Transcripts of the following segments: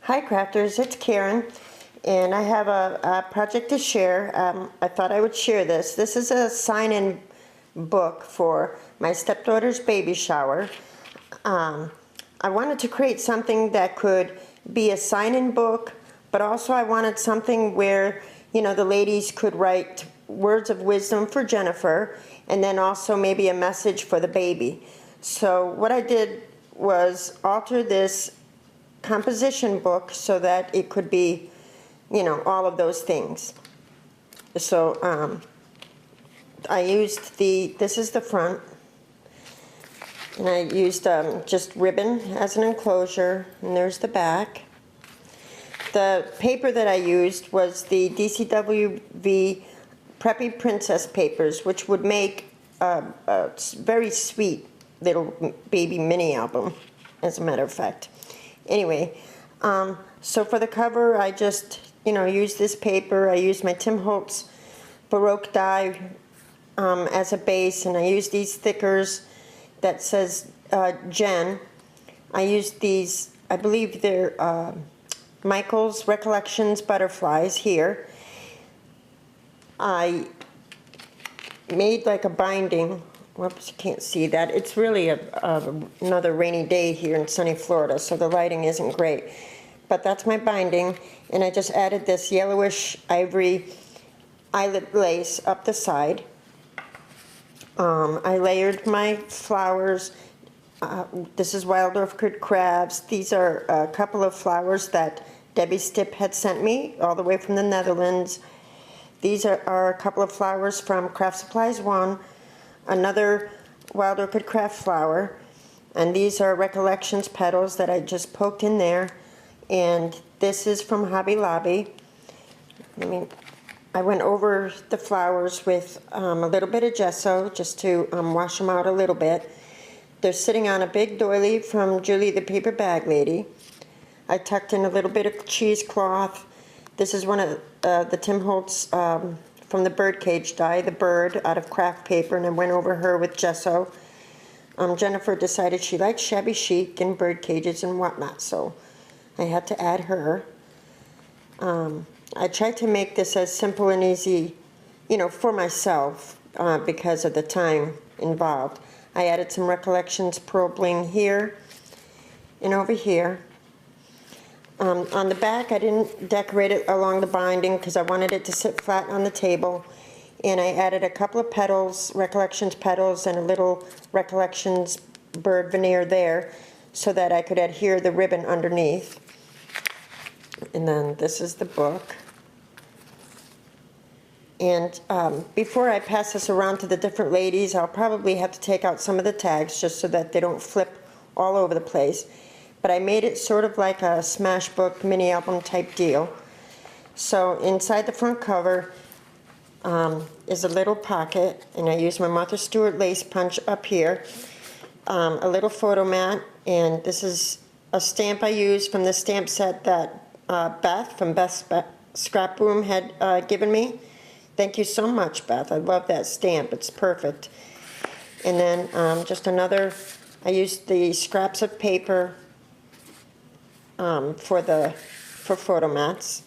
Hi crafters, it's Karen, and I have a project to share. I thought I would share this. This is a sign-in book for my stepdaughter's baby shower. I wanted to create something that could be a sign-in book, but also I wanted something where, the ladies could write words of wisdom for Jennifer, and then also maybe a message for the baby. So what I did was alter this composition book so that it could be, all of those things. So I used this is the front, and I used just ribbon as an enclosure, and there's the back. The paper that I used was the DCWV Preppy Princess papers, which would make a very sweet little baby mini album, as a matter of fact. Anyway, so for the cover, I just, used this paper. I used my Tim Holtz Baroque die as a base, and I used these stickers that says Jen. I used these, I believe they're Michael's Recollections butterflies here. I made like a binding. Whoops, you can't see that. It's really another rainy day here in sunny Florida, so the lighting isn't great. But that's my binding, and I just added this yellowish ivory eyelet lace up the side. I layered my flowers. This is wild orchid crabs. These are a couple of flowers that Debbie Stipp had sent me all the way from the Netherlands. These are a couple of flowers from Craft Supplies 1. Another wild orchid craft flower, and these are Recollections petals that I just poked in there, and this is from Hobby Lobby. I went over the flowers with a little bit of gesso just to wash them out a little bit. They're sitting on a big doily from Julie the Paper Bag Lady. I tucked in a little bit of cheesecloth. This is one of the Tim Holtz from the birdcage die, the bird out of craft paper, and I went over her with gesso. Jennifer decided she liked shabby chic and bird cages and whatnot, so I had to add her. I tried to make this as simple and easy, for myself because of the time involved. I added some Recollections pearl bling here and over here. On the back, I didn't decorate it along the binding because I wanted it to sit flat on the table. And I added a couple of petals, Recollections petals, and a little Recollections bird veneer there so that I could adhere the ribbon underneath. And then this is the book. And before I pass this around to the different ladies, I'll probably have to take out some of the tags just so that they don't flip all over the place. But I made it sort of like a smash book mini album type deal. So inside the front cover is a little pocket, and I used my Martha Stewart lace punch up here, a little photo mat, and this is a stamp I used from the stamp set that Beth from Beth's Scrap Room had given me. Thank you so much, Beth. I love that stamp. It's perfect. And then just another, I used the scraps of paper for photo mats.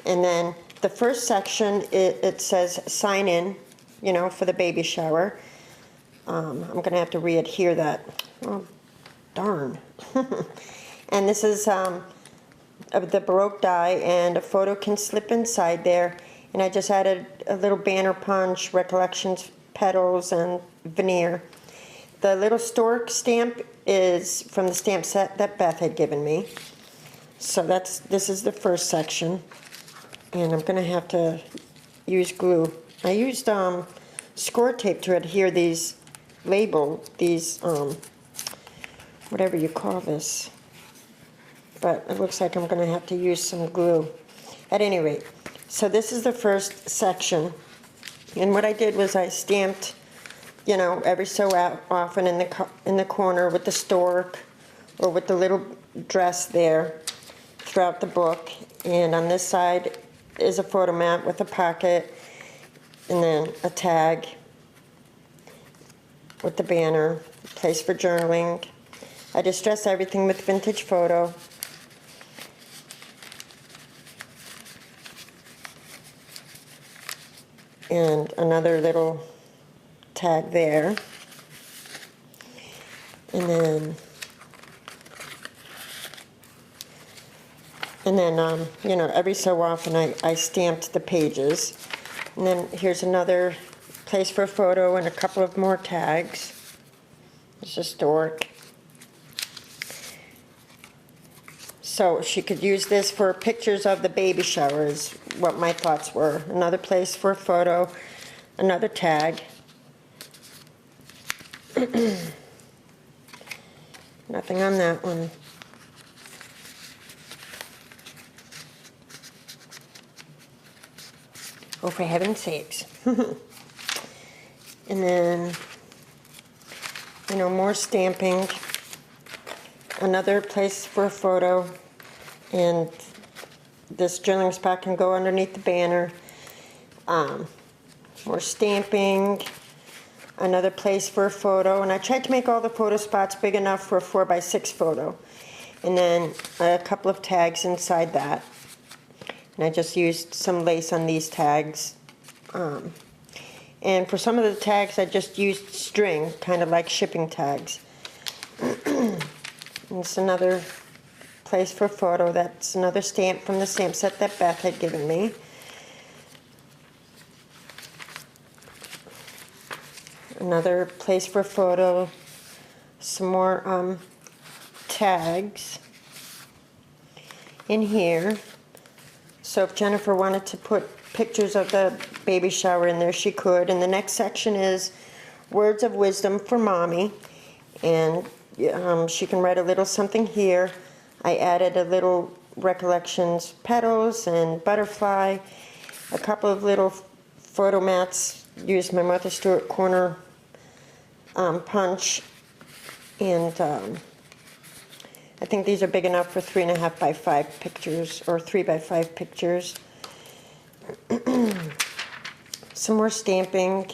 And then the first section, it says sign in, for the baby shower. I'm going to have to re-adhere that. Oh, darn. And this is the Baroque die, and a photo can slip inside there. And I just added a little banner punch, Recollections petals, and veneer. The little stork stamp is from the stamp set that Beth had given me. So this is the first section, and I'm going to have to use glue. I used score tape to adhere these whatever you call this, but it looks like I'm going to have to use some glue. At any rate, so this is the first section, and what I did was I stamped, every so often in the corner with the stork or with the little dress there throughout the book. And on this side is a photo mat with a pocket, and then a tag with the banner, place for journaling. I distress everything with vintage photo. and another little tag there. And then you know, every so often I stamped the pages. And then here's another place for a photo and a couple of more tags. It's historic. So she could use this for pictures of the baby shower is what my thoughts were. Another place for a photo, another tag. Nothing on that one. Oh, for heaven's sakes. And then, you know, more stamping. Another place for a photo. And this journaling spot can go underneath the banner. More stamping. Another place for a photo. And I tried to make all the photo spots big enough for a 4x6 photo. And then a couple of tags inside that. And I just used some lace on these tags. And for some of the tags I just used string, kind of like shipping tags. And it's another place for a photo. That's another stamp from the stamp set that Beth had given me. Another place for a photo. Some more tags in here. So if Jennifer wanted to put pictures of the baby shower in there, she could. And the next section is words of wisdom for mommy. And she can write a little something here. I added a little recollections petals and butterfly, a couple of little photo mats, used my Martha Stewart corner punch, and I think these are big enough for 3.5 by 5 pictures, or 3 by 5 pictures. Some more stamping,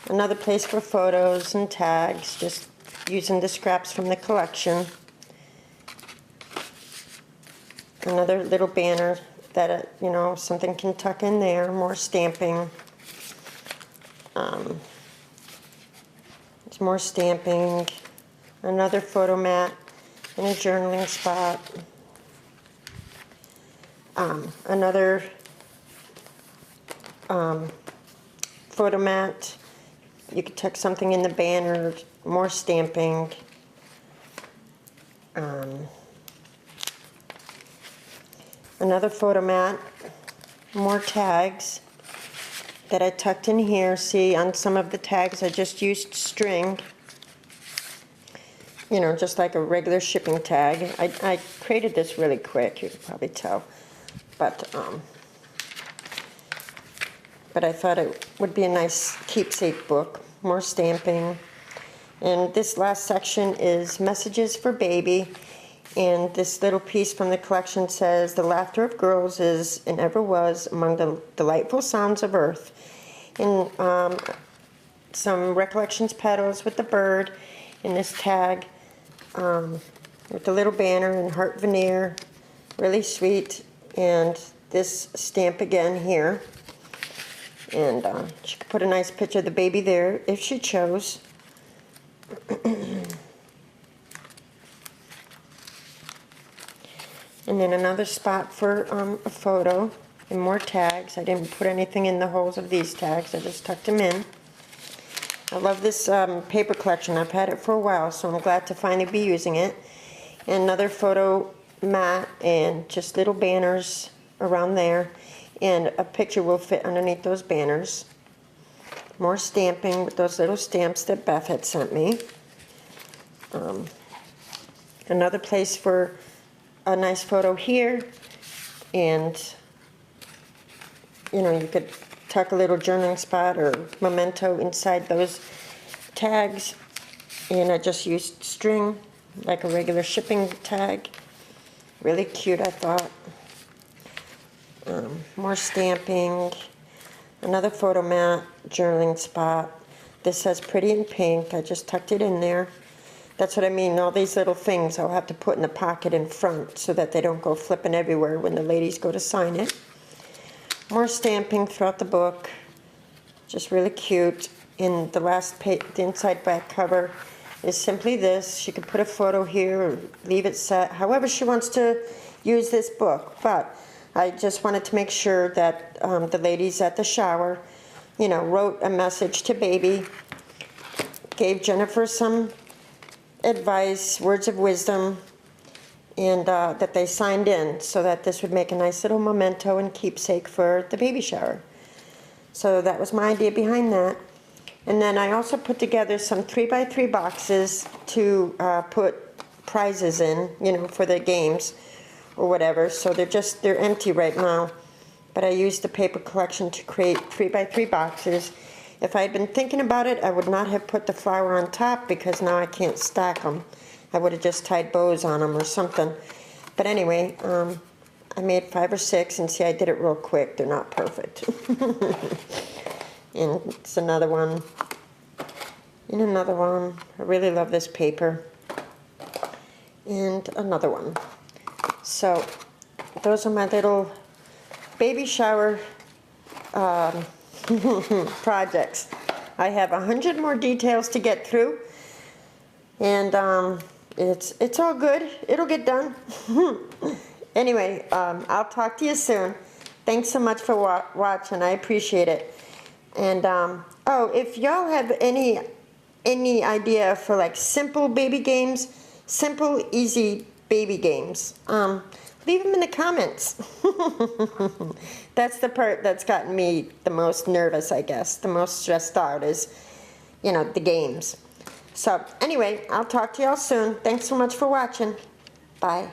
another place for photos and tags, just using the scraps from the collection. Another little banner that, you know, something can tuck in there, more stamping. There's more stamping, another photo mat and a journaling spot. Another photo mat. You could tuck something in the banner, more stamping. Another photo mat, more tags that I tucked in here. See, on some of the tags I just used string, you know, just like a regular shipping tag. I created this really quick, you could probably tell, but I thought it would be a nice keepsake book. More stamping. And this last section is messages for baby. And this little piece from the collection says, the laughter of girls is and ever was among the delightful sounds of earth. And some recollections petals with the bird in this tag with the little banner and heart veneer. Really sweet. And this stamp again here. And she could put a nice picture of the baby there if she chose. And then another spot for a photo and more tags. I didn't put anything in the holes of these tags. I just tucked them in. I love this paper collection. I've had it for a while, so I'm glad to finally be using it. And another photo mat and just little banners around there. And a picture will fit underneath those banners. More stamping with those little stamps that Beth had sent me. Another place for a nice photo here, and you know, you could tuck a little journaling spot or memento inside those tags. And I just used string like a regular shipping tag. Really cute, I thought. More stamping, another photo mat, journaling spot. This says pretty in pink. I just tucked it in there. That's what I mean, all these little things I'll have to put in the pocket in front so that they don't go flipping everywhere when the ladies go to sign it. More stamping throughout the book. Just really cute. And the last page, the inside back cover is simply this. She could put a photo here or leave it set, however she wants to use this book. But I just wanted to make sure that the ladies at the shower, you know, wrote a message to baby, gave Jennifer some advice, words of wisdom, and that they signed in so that this would make a nice little memento and keepsake for the baby shower. So that was my idea behind that. And then I also put together some 3x3 boxes to put prizes in, you know, for the games or whatever. So they're empty right now. But I used the paper collection to create 3x3 boxes. If I had been thinking about it, I would not have put the flower on top because now I can't stack them. I would have just tied bows on them or something. But anyway, I made 5 or 6, and see, I did it real quick. They're not perfect. And it's another one. And another one. I really love this paper. And another one. So those are my little baby shower projects. I have 100 more details to get through, and it's all good. It'll get done. Anyway, I'll talk to you soon. Thanks so much for watching. I appreciate it. And oh, if y'all have any idea for like simple baby games, simple, easy baby games, leave them in the comments. That's the part that's gotten me the most nervous, I guess. The most stressed out is, you know, the games. So anyway, I'll talk to y'all soon. Thanks so much for watching. Bye.